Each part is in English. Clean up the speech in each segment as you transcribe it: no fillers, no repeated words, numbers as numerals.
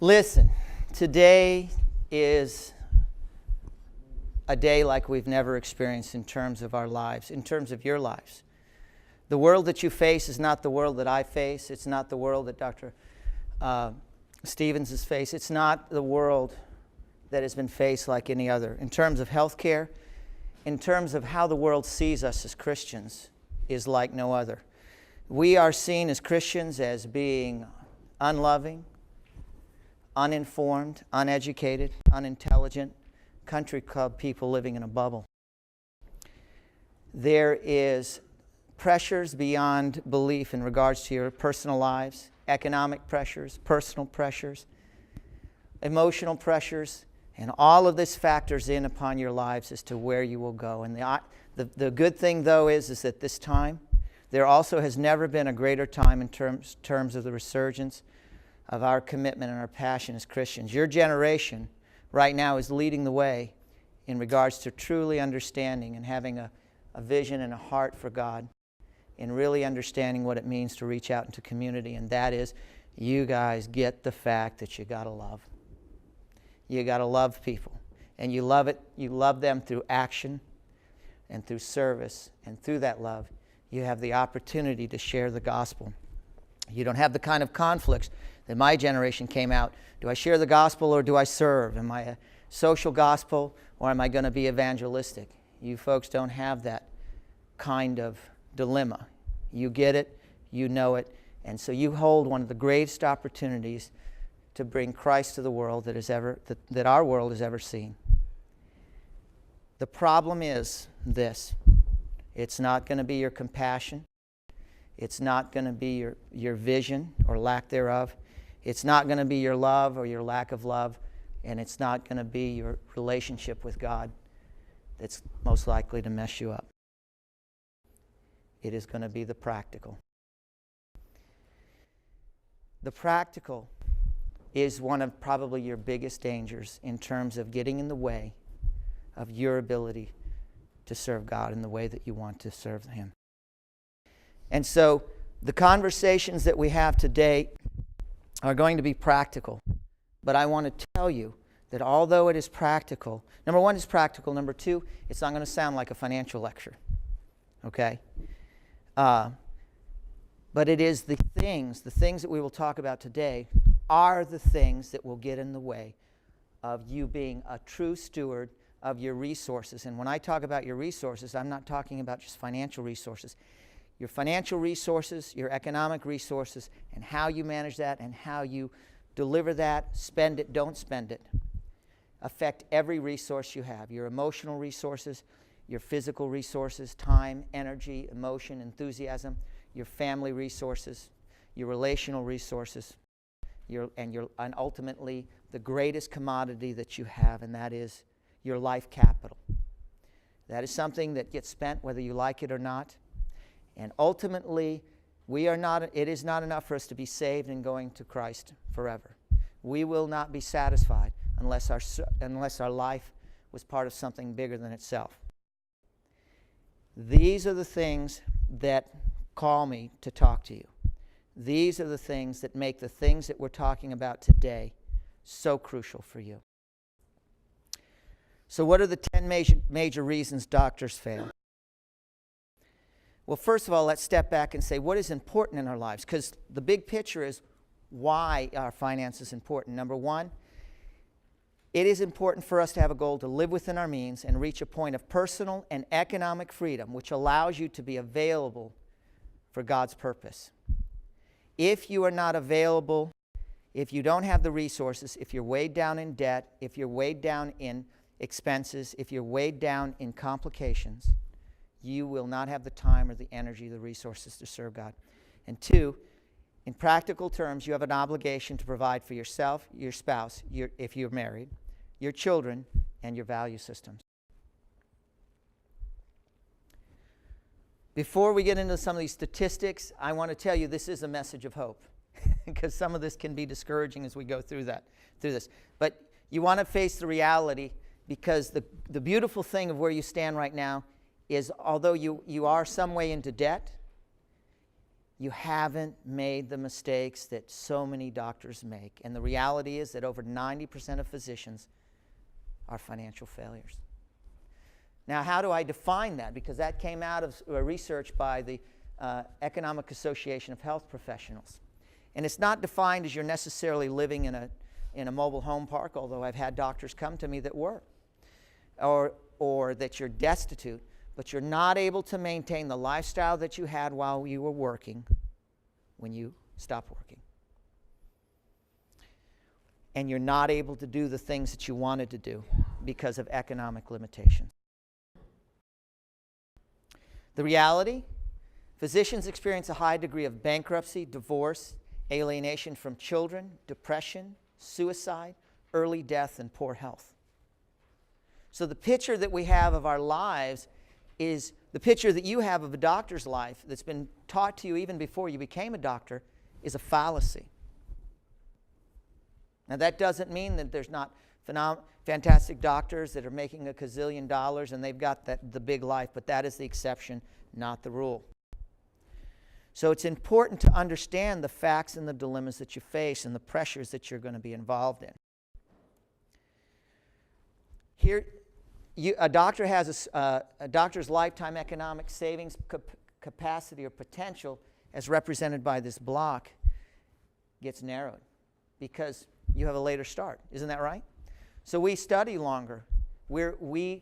Listen, today is a day like we've never experienced in terms of our lives, in terms of your lives. The world that you face is not the world that I face. It's not the world that Dr. Stevens has faced. It's not the world that has been faced like any other. In terms of health care, in terms of how the world sees us as Christians, is like no other. We are seen as Christians as being unloving, uninformed, uneducated, unintelligent, country club people living in a bubble. There is pressures beyond belief in regards to your personal lives, economic pressures, personal pressures, emotional pressures, and all of this factors in upon your lives as to where you will go. And the good thing, though, is that this time, there also has never been a greater time in terms of the resurgence of our commitment and our passion as Christians. Your generation right now is leading the way in regards to truly understanding and having a vision and a heart for God, and really understanding what it means to reach out into community. And that is, you guys get the fact that you got to love. You got to love people. And you love it. You love them through action and through service. And through that love, you have the opportunity to share the gospel. You don't have the kind of conflicts that my generation came out. Do I share the gospel or do I serve? Am I a social gospel or am I going to be evangelistic? You folks don't have that kind of dilemma. You get it, you know it, and so you hold one of the greatest opportunities to bring Christ to the world that our world has ever seen. The problem is this: it's not going to be your compassion, it's not going to be your vision or lack thereof, it's not going to be your love or your lack of love, and it's not going to be your relationship with God that's most likely to mess you up. It is going to be the practical. The practical is one of probably your biggest dangers in terms of getting in the way of your ability to serve God in the way that you want to serve Him. And so the conversations that we have today are going to be practical. But I want to tell you that although it is practical, number one, it's practical. Number two, it's not going to sound like a financial lecture. Okay? But it is the things that we will talk about today are the things that will get in the way of you being a true steward of your resources. And when I talk about your resources, I'm not talking about just financial resources. Your financial resources, your economic resources, and how you manage that and how you deliver that, spend it, don't spend it, affect every resource you have. Your emotional resources, your physical resources, time, energy, emotion, enthusiasm, your family resources, your relational resources, and ultimately the greatest commodity that you have, and that is your life capital. That is something that gets spent whether you like it or not. And ultimately, it is not enough for us to be saved and going to Christ forever. We will not be satisfied unless our life was part of something bigger than itself. These are the things that call me to talk to you. These are the things that make the things that we're talking about today so crucial for you. So what are the 10 major reasons doctors fail? Well, first of all, let's step back and say what is important in our lives, because the big picture is why our finance is important. Number one, it is important for us to have a goal to live within our means and reach a point of personal and economic freedom, which allows you to be available for God's purpose. If you are not available, if you don't have the resources, if you're weighed down in debt, if you're weighed down in expenses, if you're weighed down in complications, you will not have the time or the energy, the resources to serve God. And two, in practical terms, you have an obligation to provide for yourself, your spouse, if you're married, your children, and your value systems. Before we get into some of these statistics, I want to tell you this is a message of hope, because some of this can be discouraging as we go through this. But you want to face the reality, because the beautiful thing of where you stand right now is, although you are some way into debt, you haven't made the mistakes that so many doctors make. And the reality is that over 90% of physicians are financial failures. Now, how do I define that? Because that came out of research by the Economic Association of Health Professionals. And it's not defined as you're necessarily living in a mobile home park, although I've had doctors come to me that were, or that you're destitute, but you're not able to maintain the lifestyle that you had while you were working when you stopped working. And you're not able to do the things that you wanted to do because of economic limitations. The reality, physicians experience a high degree of bankruptcy, divorce, alienation from children, depression, suicide, early death, and poor health. So the picture that we have of our lives is the picture that you have of a doctor's life that's been taught to you even before you became a doctor is a fallacy. Now, that doesn't mean that there's not fantastic doctors that are making a gazillion dollars and they've got the big life, but that is the exception, not the rule. So it's important to understand the facts and the dilemmas that you face and the pressures that you're going to be involved in. Here, a doctor has a doctor's lifetime economic savings capacity or potential, as represented by this block, gets narrowed because you have a later start. Isn't that right? So we study longer. We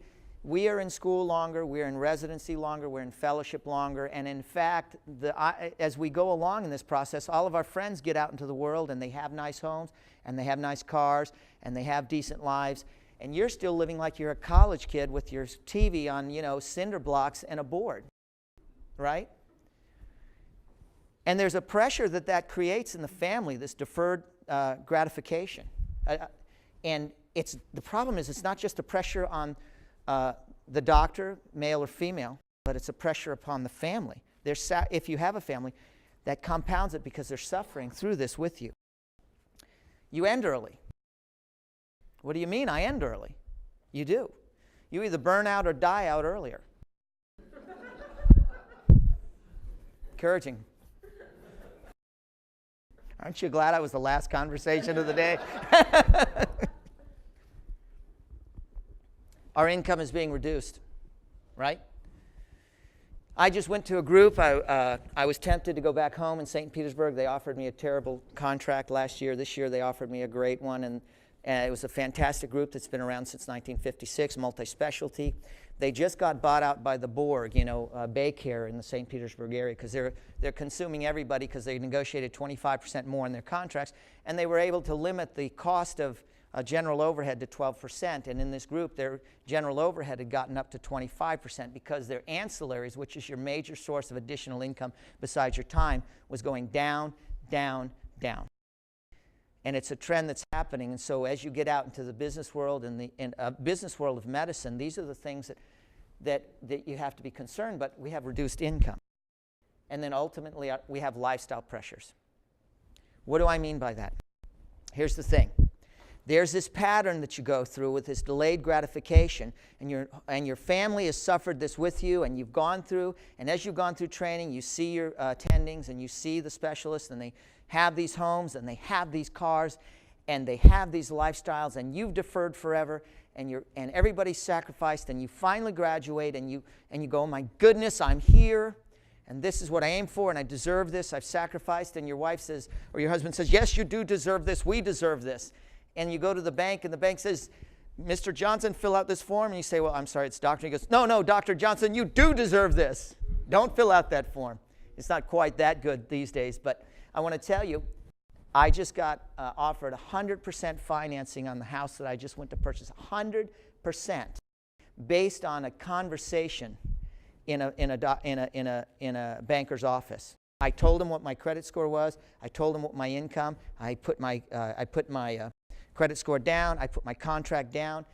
are in school longer. We're in residency longer. We're in fellowship longer. And in fact, as we go along in this process, all of our friends get out into the world and they have nice homes and they have nice cars and they have decent lives. And you're still living like you're a college kid with your TV on, cinder blocks and a board, right? And there's a pressure that creates in the family, this deferred gratification. And the problem is it's not just a pressure on the doctor, male or female, but it's a pressure upon the family. If you have a family, that compounds it because they're suffering through this with you. You end early. What do you mean I end early? You do. You either burn out or die out earlier. Encouraging. Aren't you glad I was the last conversation of the day? Our income is being reduced, right? I just went to a group. I was tempted to go back home in St. Petersburg. They offered me a terrible contract last year. This year they offered me a great one, and it was a fantastic group that's been around since 1956, multi-specialty. They just got bought out by the Borg, Baycare in the St. Petersburg area, because they're consuming everybody because they negotiated 25% more in their contracts, and they were able to limit the cost of general overhead to 12%. And in this group, their general overhead had gotten up to 25% because their ancillaries, which is your major source of additional income besides your time, was going down, down, down. And it's a trend that's happening. And so as you get out into the business world and the business world of medicine, these are the things that you have to be concerned, but we have reduced income. And then ultimately we have lifestyle pressures. What do I mean by that? Here's the thing. There's this pattern that you go through with this delayed gratification, and your family has suffered this with you, and you've gone through, and as you've gone through training, you see your attendings, and you see the specialists, and they have these homes, and they have these cars, and they have these lifestyles, and you've deferred forever, and everybody's sacrificed, and you finally graduate, and you go, oh my goodness, I'm here, and this is what I aim for, and I deserve this, I've sacrificed, and your wife says, or your husband says, yes, you do deserve this, we deserve this. And you go to the bank, and the bank says, Mr. Johnson, fill out this form. And you say, well, I'm sorry, it's doctor. He goes, no, Dr. Johnson, you do deserve this. Don't fill out that form. It's not quite that good these days. But I want to tell you, I just got offered 100% financing on the house that I just went to purchase. 100% based on a conversation in a banker's office. I told him what my credit score was. I told him what my income. I put my credit score down, I put my contract down,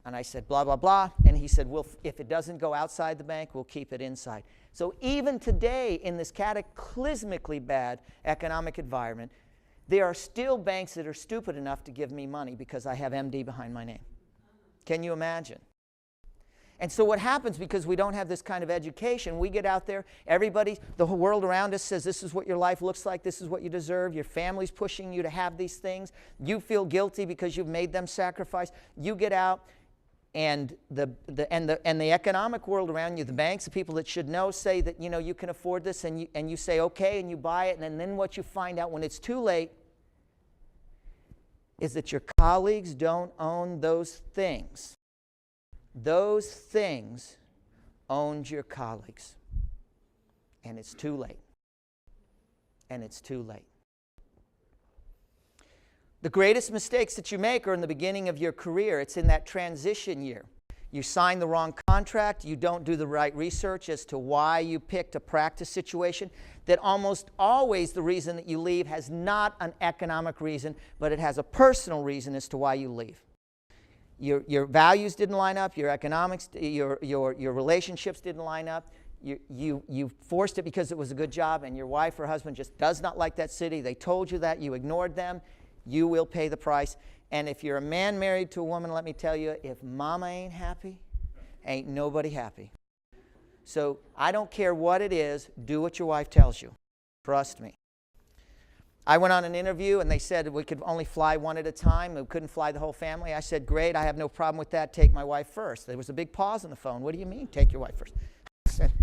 and I said blah, blah, blah, and he said, well, if it doesn't go outside the bank, we'll keep it inside. So even today, in this cataclysmically bad economic environment, there are still banks that are stupid enough to give me money because I have MD behind my name. Can you imagine? And so what happens, because we don't have this kind of education, we get out there, everybody, the whole world around us says this is what your life looks like, this is what you deserve, your family's pushing you to have these things, you feel guilty because you've made them sacrifice. You get out, and the economic world around you, the banks, the people that should know, say that, you know, you can afford this, and you say okay, and you buy it, and then what you find out when it's too late is that your colleagues don't own those things. Those things owned your colleagues. And it's too late. And it's too late. The greatest mistakes that you make are in the beginning of your career. It's in that transition year. You sign the wrong contract. You don't do the right research as to why you picked a practice situation. That almost always the reason that you leave has not an economic reason, but it has a personal reason as to why you leave. Your values didn't line up, your economics, your relationships didn't line up. You forced it because it was a good job, and your wife or husband just does not like that city. They told you that, you ignored them. You will pay the price. And if you're a man married to a woman, let me tell you, if mama ain't happy, ain't nobody happy. So I don't care what it is, do what your wife tells you. Trust me. I went on an interview, and they said we could only fly one at a time. We couldn't fly the whole family. I said, great, I have no problem with that. Take my wife first. There was a big pause on the phone. What do you mean, take your wife first? I said,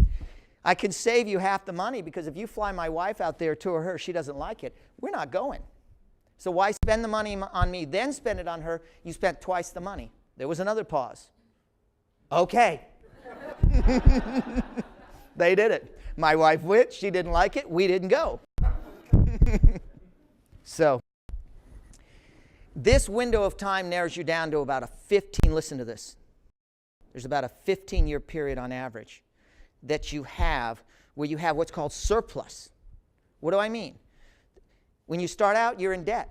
I can save you half the money, because if you fly my wife out there to her, she doesn't like it, we're not going. So why spend the money on me, then spend it on her? You spent twice the money. There was another pause. Okay. They did it. My wife went. She didn't like it. We didn't go. So this window of time narrows you down to about a 15, listen to this. There's about a 15-year period on average that you have where you have what's called surplus. What do I mean? When you start out, you're in debt.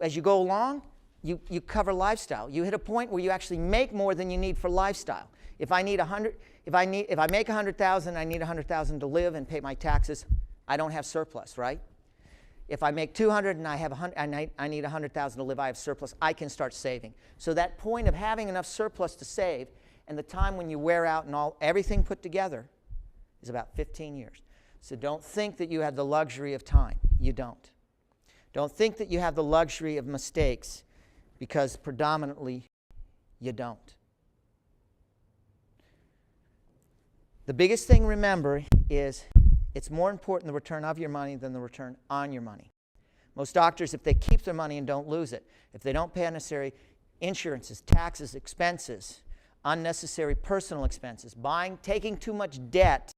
As you go along, you cover lifestyle. You hit a point where you actually make more than you need for lifestyle. If I make $100,000, I need $100,000 to live and pay my taxes. I don't have surplus, right? If I make $200,000 and I need $100,000 to live, I have surplus. I can start saving. So that point of having enough surplus to save, and the time when you wear out and everything put together, is about 15 years. So don't think that you have the luxury of time. You don't. Don't think that you have the luxury of mistakes, because predominantly you don't. The biggest thing, remember, is it's more important the return of your money than the return on your money. Most doctors, if they keep their money and don't lose it, if they don't pay unnecessary insurances, taxes, expenses, unnecessary personal expenses, taking too much debt,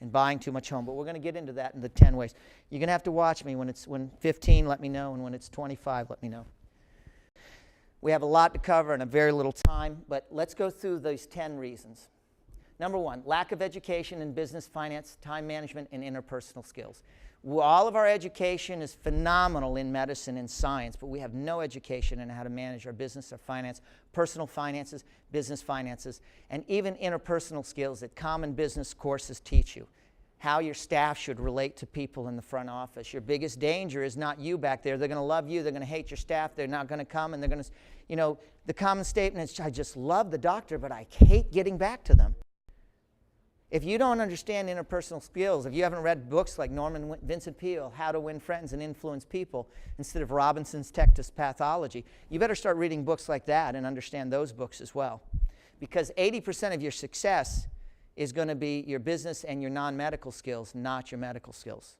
and buying too much home. But we're going to get into that in the 10 ways. You're going to have to watch me. When 15, let me know, and when it's 25, let me know. We have a lot to cover in a very little time, but let's go through these 10 reasons. Number 1, lack of education in business, finance, time management, and interpersonal skills. All of our education is phenomenal in medicine and science, but we have no education in how to manage our business, our finance, personal finances, business finances, and even interpersonal skills that common business courses teach you. How your staff should relate to people in the front office. Your biggest danger is not you back there. They're going to love you. They're going to hate your staff. They're not going to come, and they're going to, the common statement is, I just love the doctor, but I hate getting back to them. If you don't understand interpersonal skills, if you haven't read books like Norman Vincent Peale, How to Win Friends and Influence People, instead of Robinson's Textus Pathology, you better start reading books like that and understand those books as well. Because 80% of your success is going to be your business and your non-medical skills, not your medical skills.